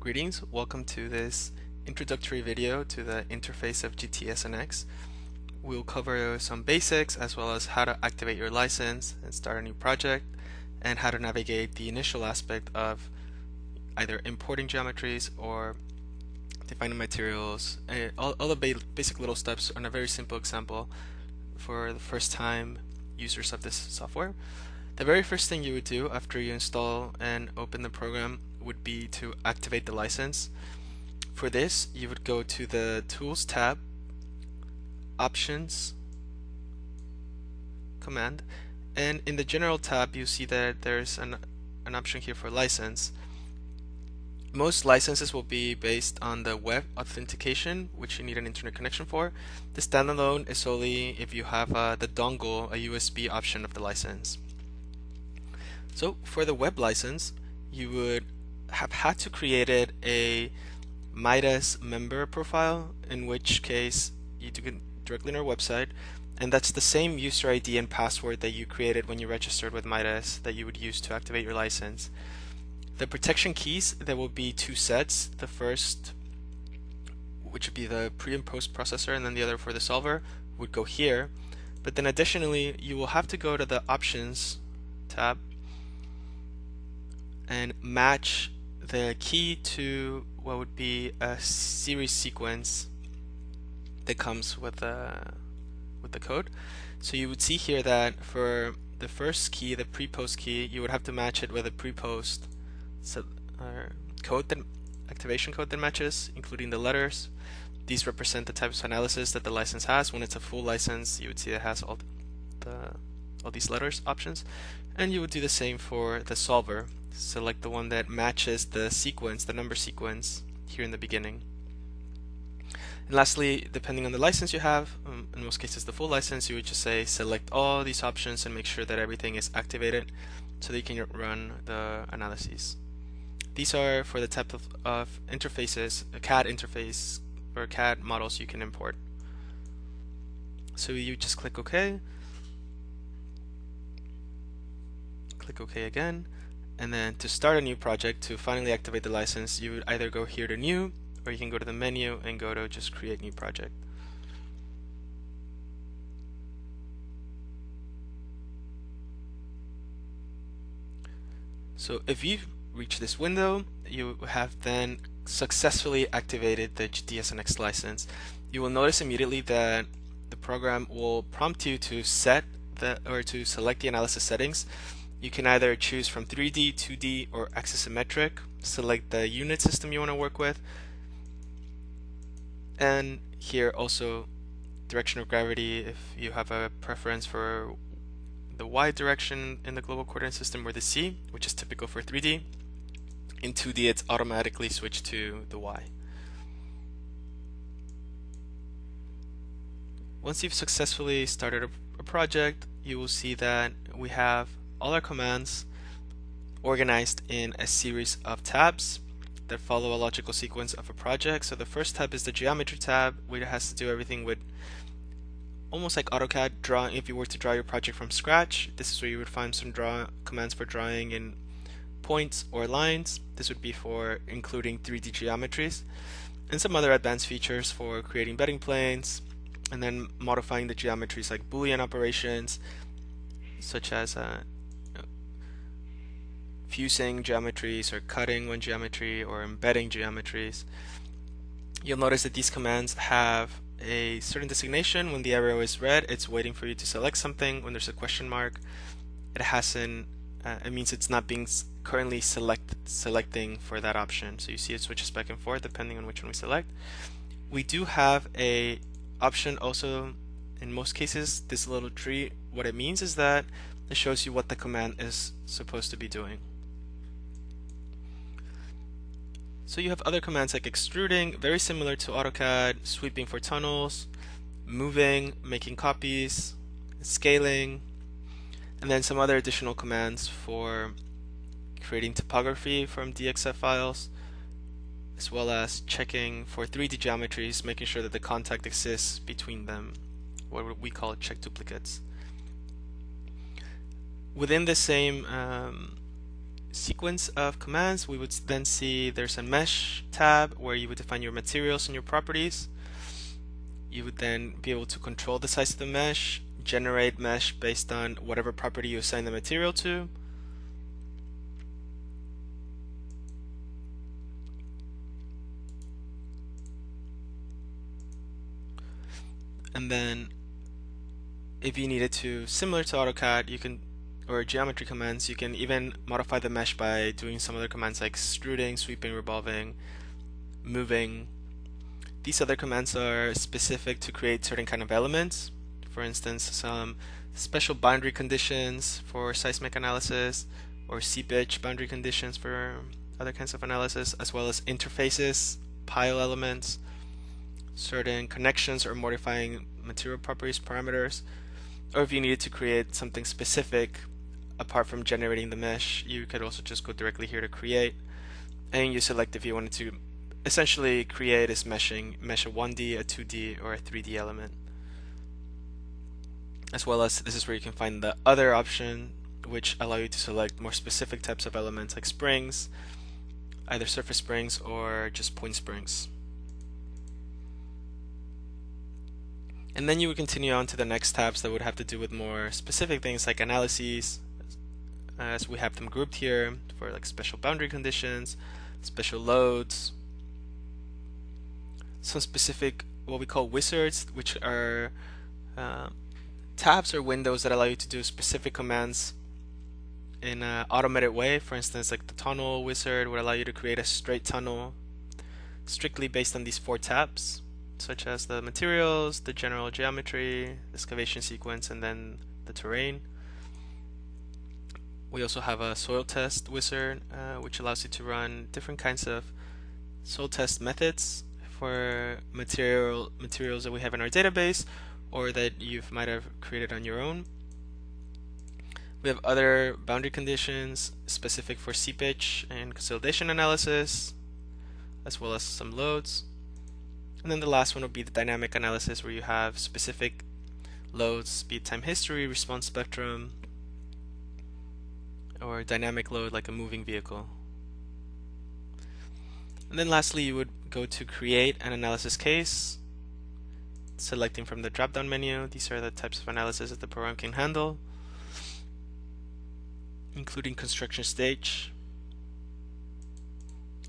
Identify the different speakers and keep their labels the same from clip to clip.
Speaker 1: Greetings, welcome to this introductory video to the interface of GTS NX. We'll cover some basics as well as how to activate your license and start a new project, and how to navigate the initial aspect of either importing geometries or defining materials, all the basic little steps on a very simple example for the first time users of this software. The very first thing you would do after you install and open the program would be to activate the license. For this, you would go to the Tools tab, Options, Command, and in the General tab you see that there's an option here for license. Most licenses will be based on the web authentication, which you need an internet connection for. The standalone is only if you have the dongle, a USB option of the license. So for the web license, you would have had to create a Midas member profile, in which case you do it directly on our website, and that's the same user ID and password that you created when you registered with Midas that you would use to activate your license. The protection keys, there will be two sets. The first, which would be the pre and post processor, and then the other for the solver, would go here. But then additionally, you will have to go to the Options tab and match the key to what would be a series sequence that comes with the code. So you would see here that for the first key, the pre-post key, you would have to match it with a pre-post code, that activation code that matches, including the letters. These represent the types of analysis that the license has. When it's a full license, you would see it has all these letters options, and you would do the same for the solver. Select the one that matches the sequence, the number sequence here in the beginning. And lastly, depending on the license you have, in most cases the full license, you would just say select all these options and make sure that everything is activated so that you can run the analyses. These are for the type of interfaces, a CAD interface or CAD models you can import. So you just click OK, click OK again, and then to start a new project, to finally activate the license, you would either go here to New, or you can go to the menu and go to just Create New Project. So if you reach this window, you have then successfully activated the GTS NX license. You will notice immediately that the program will prompt you to select the analysis settings. You can either choose from 3D, 2D, or axisymmetric. Select the unit system you want to work with. And here also direction of gravity, if you have a preference for the Y direction in the global coordinate system, or the C, which is typical for 3D. In 2D, it's automatically switched to the Y. Once you've successfully started a project, you will see that we have all our commands organized in a series of tabs that follow a logical sequence of a project. So the first tab is the geometry tab, which has to do everything with almost like AutoCAD drawing. If you were to draw your project from scratch, this is where you would find some commands for drawing in points or lines. This would be for including 3D geometries, and some other advanced features for creating bedding planes, and then modifying the geometries like Boolean operations, such as fusing geometries or cutting one geometry or embedding geometries. You'll notice that these commands have a certain designation. When the arrow is red, it's waiting for you to select something. When there's a question mark, it means it's not being currently selecting for that option. So you see it switches back and forth depending on which one we select. We do have a option also in most cases, this little tree. What it means is that it shows you what the command is supposed to be doing. So you have other commands like extruding, very similar to AutoCAD, sweeping for tunnels, moving, making copies, scaling, and then some other additional commands for creating topography from DXF files, as well as checking for 3D geometries, making sure that the contact exists between them, what we call check duplicates. Within the same sequence of commands, we would then see there's a mesh tab where you would define your materials and your properties. You would then be able to control the size of the mesh, generate mesh based on whatever property you assign the material to. And then if you needed to, similar to AutoCAD, you can, or geometry commands, you can even modify the mesh by doing some other commands like extruding, sweeping, revolving, moving. These other commands are specific to create certain kind of elements. For instance, some special boundary conditions for seismic analysis, or seepage boundary conditions for other kinds of analysis, as well as interfaces, pile elements, certain connections or modifying material properties parameters. Or if you needed to create something specific apart from generating the mesh, you could also just go directly here to create, and you select if you wanted to essentially create is mesh a 1D, a 2D, or a 3D element. As well as this is where you can find the other option, which allow you to select more specific types of elements like springs, either surface springs or just point springs. And then you would continue on to the next tabs that would have to do with more specific things like analyses, as we have them grouped here for like special boundary conditions, special loads, some specific what we call wizards, which are tabs or windows that allow you to do specific commands in an automated way. For instance, like the tunnel wizard would allow you to create a straight tunnel strictly based on these 4 tabs, such as the materials, the general geometry, excavation sequence, and then the terrain. We also have a soil test wizard, which allows you to run different kinds of soil test methods for materials that we have in our database or that you might have created on your own. We have other boundary conditions specific for seepage and consolidation analysis, as well as some loads. And then the last one would be the dynamic analysis, where you have specific loads, speed, time, history, response spectrum, or dynamic load like a moving vehicle. And then lastly, you would go to create an analysis case, selecting from the drop-down menu. These are the types of analysis that the program can handle, including construction stage.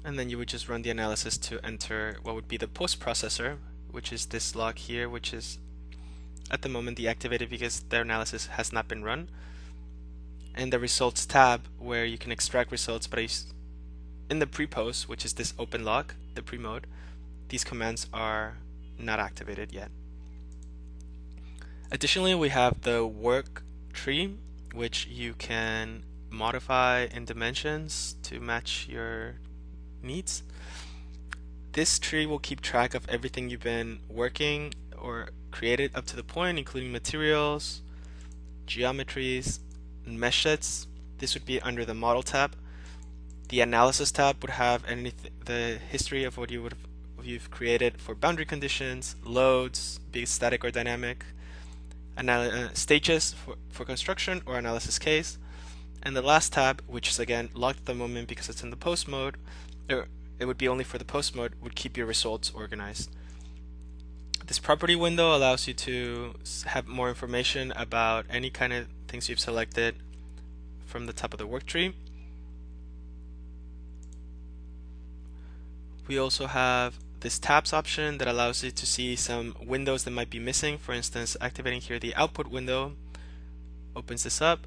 Speaker 1: And then you would just run the analysis to enter what would be the post processor, which is this log here, which is at the moment deactivated because their analysis has not been run. And the results tab, where you can extract results, but in the pre-post, which is this open log, the pre-mode, these commands are not activated yet. Additionally, we have the work tree, which you can modify in dimensions to match your needs. This tree will keep track of everything you've been working or created up to the point, including materials, geometries, and mesh sets. This would be under the model tab. The analysis tab would have the history of what you've created for boundary conditions, loads, be it static or dynamic, stages for construction or analysis case. And the last tab, which is again locked at the moment because it's in the post mode, or it would be only for the post mode, would keep your results organized. This property window allows you to have more information about any kind of things you've selected from the top of the work tree. We also have this tabs option that allows you to see some windows that might be missing. For instance, activating here the output window opens this up,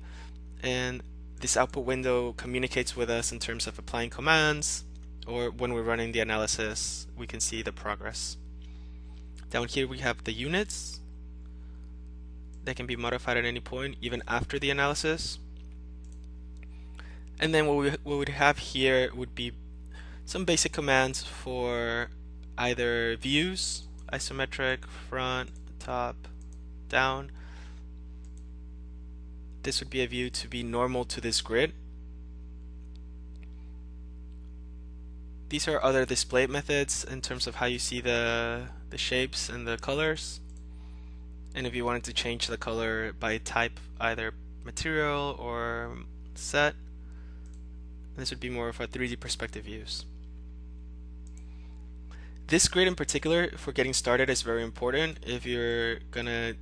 Speaker 1: and this output window communicates with us in terms of applying commands, or when we're running the analysis, we can see the progress. Down here we have the units that can be modified at any point, even after the analysis. And then what we would have here would be some basic commands for either views, isometric, front, top, down. This would be a view to be normal to this grid. These are other display methods in terms of how you see the shapes and the colors. And if you wanted to change the color by type, either material or set, This would be more of a 3D perspective use. This grid in particular for getting started is very important if you're gonna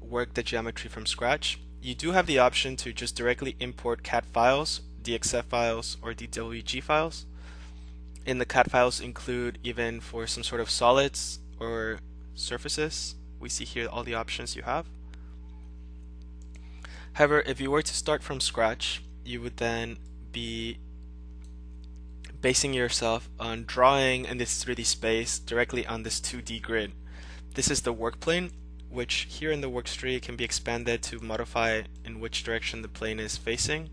Speaker 1: work the geometry from scratch. You do have the option to just directly import CAD files, DXF files, or DWG files. And the CAD files include even for some sort of solids or surfaces. We see here all the options you have. However, if you were to start from scratch, you would then be basing yourself on drawing in this 3D space directly on this 2D grid. This is the work plane, which here in the work tree can be expanded to modify in which direction the plane is facing.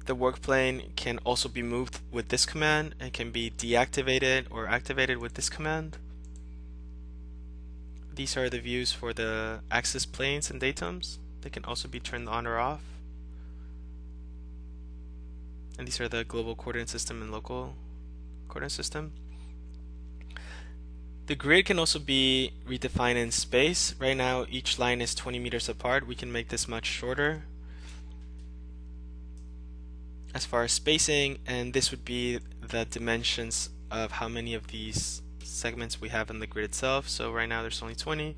Speaker 1: The work plane can also be moved with this command and can be deactivated or activated with this command. These are the views for the axis planes and datums. They can also be turned on or off. And these are the global coordinate system and local coordinate system. The grid can also be redefined in space. Right now each line is 20 meters apart. We can make this much shorter as far as spacing, and this would be the dimensions of how many of these segments we have in the grid itself. So right now there's only 20.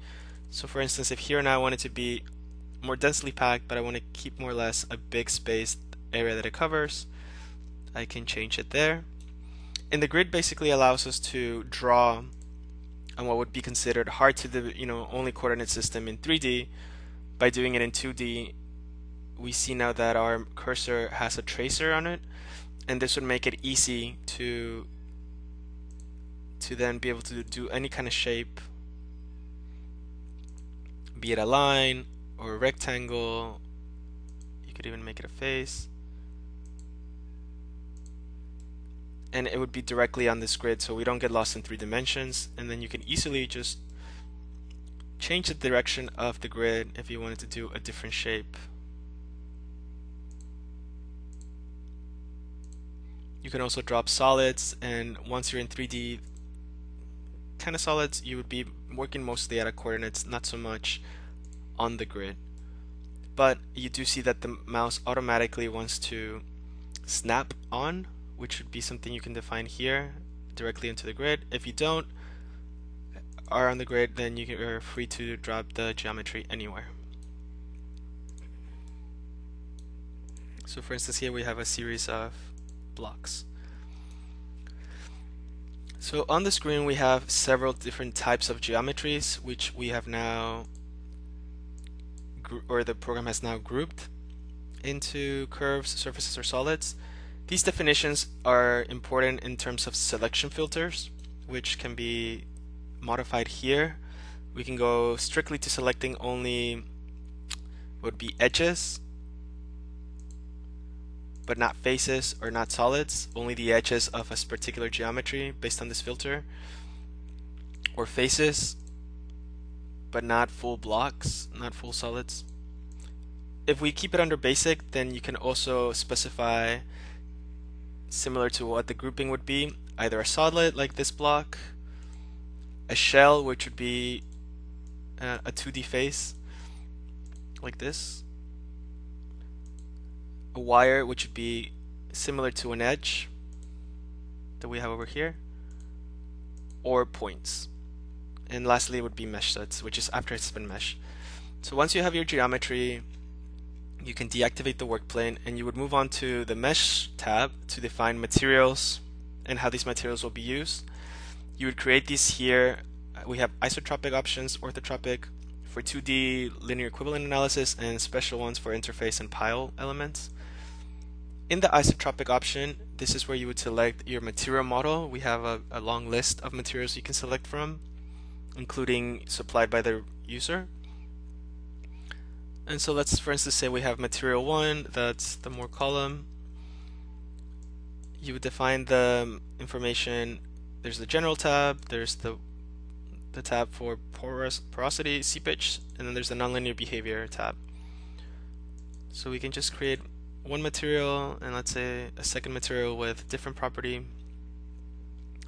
Speaker 1: So for instance, if here now I want it to be more densely packed, but I want to keep more or less a big space area that it covers, I can change it there. And the grid basically allows us to draw on what would be considered hard to the only coordinate system in 3D. By doing it in 2D, we see now that our cursor has a tracer on it, and this would make it easy to then be able to do any kind of shape, be it a line or a rectangle. You could even make it a face, and it would be directly on this grid, so we don't get lost in 3 dimensions. And then you can easily just change the direction of the grid if you wanted to do a different shape. You can also drop solids, and once you're in 3D kind of solids, you would be working mostly at a coordinates, not so much on the grid. But you do see that the mouse automatically wants to snap on, which would be something you can define here directly into the grid. If you don't are on the grid, then you're free to drop the geometry anywhere. So for instance, here we have a series of blocks. So on the screen we have several different types of geometries, which we have now, or the program has now grouped into curves, surfaces, or solids. These definitions are important in terms of selection filters, which can be modified here. We can go strictly to selecting only what would be edges, but not faces or not solids, only the edges of a particular geometry based on this filter, or faces, but not full blocks, not full solids. If we keep it under basic, then you can also specify, similar to what the grouping would be, either a solid like this block, a shell, which would be a 2D face like this, a wire, which would be similar to an edge that we have over here, or points. And lastly, it would be mesh sets, which is after it's been meshed. So once you have your geometry, you can deactivate the work plane, and you would move on to the mesh tab to define materials and how these materials will be used. You would create these here. We have isotropic options, orthotropic for 2D linear equivalent analysis, and special ones for interface and pile elements. In the isotropic option, this is where you would select your material model. We have a long list of materials you can select from, including supplied by the user. And so let's, for instance, say we have material 1, that's the more column. You would define the information. There's the general tab, there's the tab for porosity, seepage, and then there's the nonlinear behavior tab. So we can just create one material and let's say a second material with different property.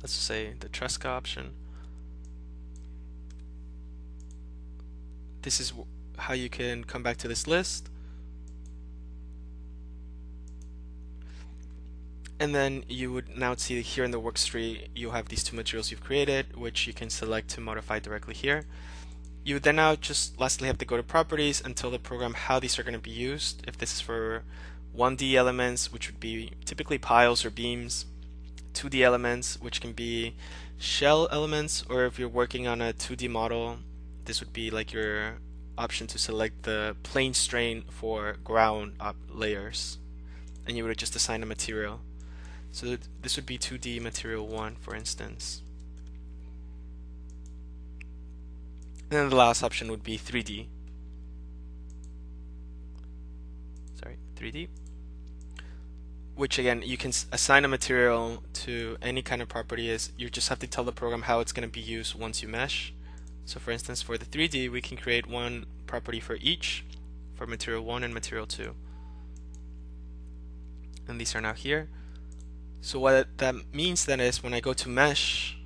Speaker 1: Let's just say the Tresca option. This is how you can come back to this list. And then you would now see here in the worksheet, you have these two materials you've created, which you can select to modify directly here. You would then now just lastly have to go to properties and tell the program how these are going to be used. If this is for 1D elements, which would be typically piles or beams, 2D elements, which can be shell elements, or if you're working on a 2D model, this would be like your option to select the plane strain for ground layers, and you would just assign a material. So this would be 2D material 1, for instance. And then the last option would be 3D. 3D. Which again, you can assign a material to any kind of property. You just have to tell the program how it's going to be used once you mesh. So for instance, for the 3D, we can create one property for each, for material 1 and material 2. And these are now here. So what that means then is when I go to mesh,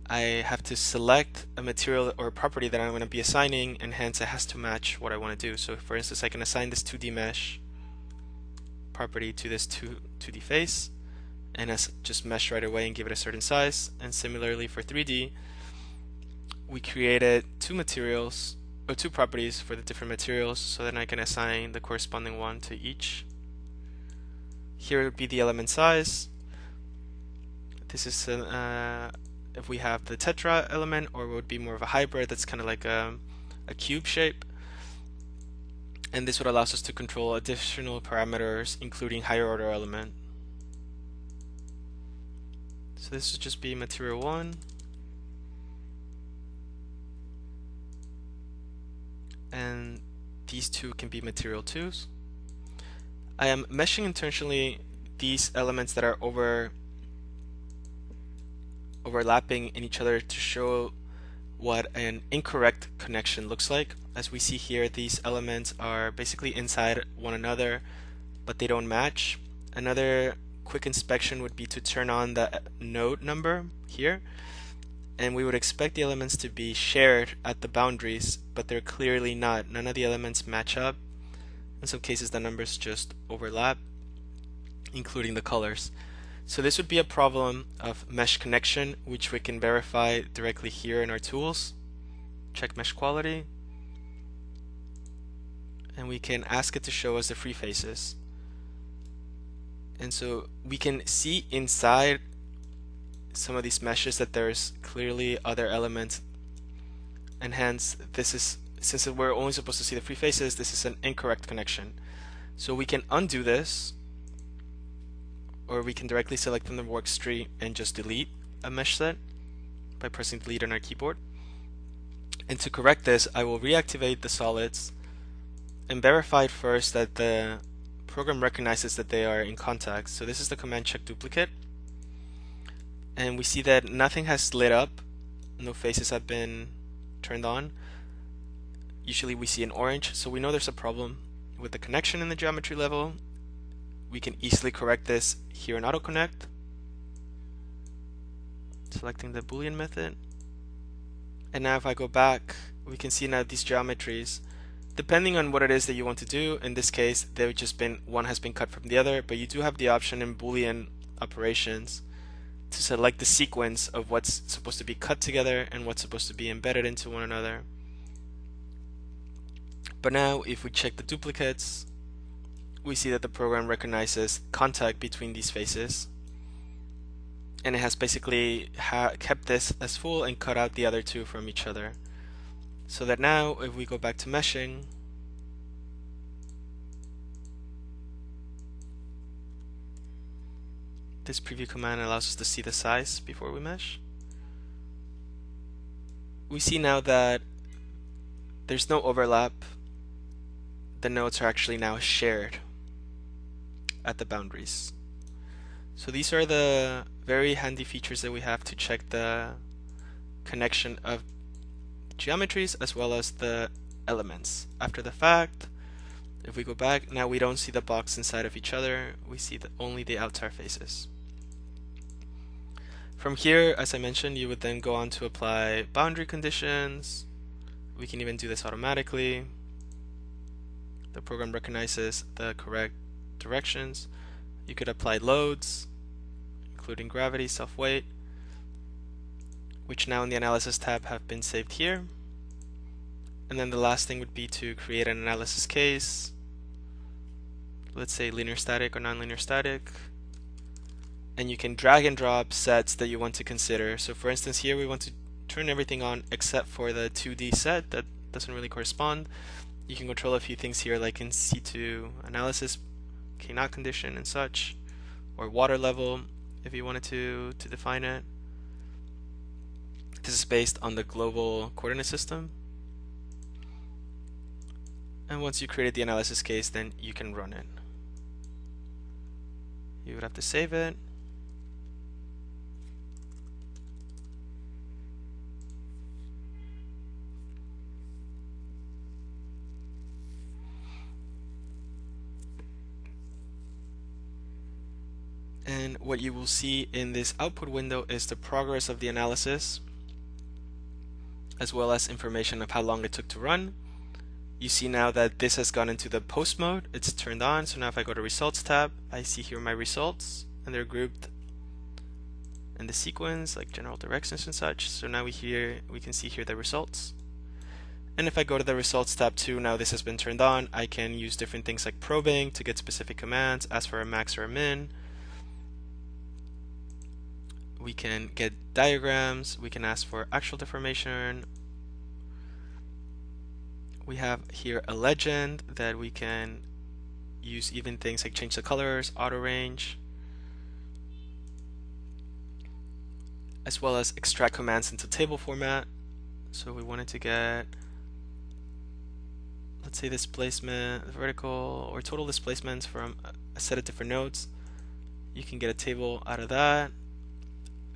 Speaker 1: I have to select a material or a property that I'm going to be assigning, and hence it has to match what I want to do. So for instance, I can assign this 2D mesh property to this 2D face, and just mesh right away and give it a certain size. And similarly for 3D, we created two materials or two properties for the different materials, so then I can assign the corresponding one to each. Here would be the element size. This is if we have the tetra element, or it would be more of a hybrid that's kind of like a cube shape. And this would allow us to control additional parameters, including higher order element. So this would just be material 1. And these two can be material 2s. I am meshing intentionally these elements that are overlapping in each other to show what an incorrect connection looks like. As we see here, these elements are basically inside one another, but they don't match. Another quick inspection would be to turn on the node number here, and we would expect the elements to be shared at the boundaries, but they're clearly not. None of the elements match up. In some cases, the numbers just overlap, including the colors. So this would be a problem of mesh connection, which we can verify directly here in our tools. Check mesh quality, and we can ask it to show us the free faces. And so we can see inside some of these meshes that there's clearly other elements, and hence this is, since we're only supposed to see the free faces, this is an incorrect connection. So we can undo this, or we can directly select from the worksheet and just delete a mesh set by pressing delete on our keyboard. And to correct this, I will reactivate the solids and verify first that the program recognizes that they are in contact. So this is the command check duplicate, and we see that nothing has lit up, no faces have been turned on. Usually we see an orange, so we know there's a problem with the connection in the geometry level. We can easily correct this here in AutoConnect, selecting the Boolean method. And now if I go back, we can see now these geometries, depending on what it is that you want to do. In this case, they've just been, one has been cut from the other, but you do have the option in Boolean operations to select the sequence of what's supposed to be cut together and what's supposed to be embedded into one another. But now if we check the duplicates, we see that the program recognizes contact between these faces, and it has basically kept this as full and cut out the other two from each other. So that now if we go back to meshing, this preview command allows us to see the size before we mesh. We see now that there's no overlap. The nodes are actually now shared at the boundaries. So these are the very handy features that we have to check the connection of geometries as well as the elements. After the fact, if we go back, now we don't see the box inside of each other, we see only the outside faces. From here, as I mentioned, you would then go on to apply boundary conditions. We can even do this automatically. The program recognizes the correct directions. You could apply loads, including gravity, self-weight, which now in the Analysis tab have been saved here. And then the last thing would be to create an analysis case. Let's say linear static or nonlinear static. And you can drag and drop sets that you want to consider. So for instance, here we want to turn everything on except for the 2D set that doesn't really correspond. You can control a few things here, like in C2 analysis, K-not condition and such, or water level if you wanted to define it. This is based on the global coordinate system. And once you created the analysis case, then you can run it. You would have to save it. And what you will see in this output window is the progress of the analysis, as well as information of how long it took to run. You see now that this has gone into the post mode, it's turned on. So now if I go to Results tab, I see here my results, and they're grouped in the sequence, like general directions and such. So now we can see here the results. And if I go to the Results tab too, now this has been turned on, I can use different things like probing to get specific commands, ask for a max or a min. We can get diagrams, we can ask for actual deformation. We have here a legend that we can use, even things like change the colors, auto range, as well as extract commands into table format. So we wanted to get, let's say, displacement, vertical or total displacements from a set of different nodes. You can get a table out of that.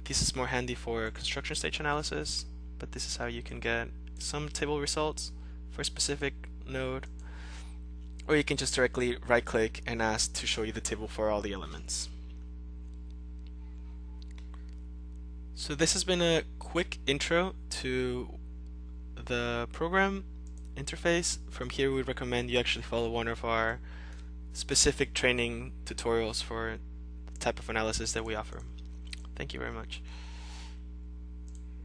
Speaker 1: This is more handy for construction stage analysis, but this is how you can get some table results for a specific node. Or you can just directly right click and ask to show you the table for all the elements. So this has been a quick intro to the program interface. From here, we recommend you actually follow one of our specific training tutorials for the type of analysis that we offer. Thank you very much.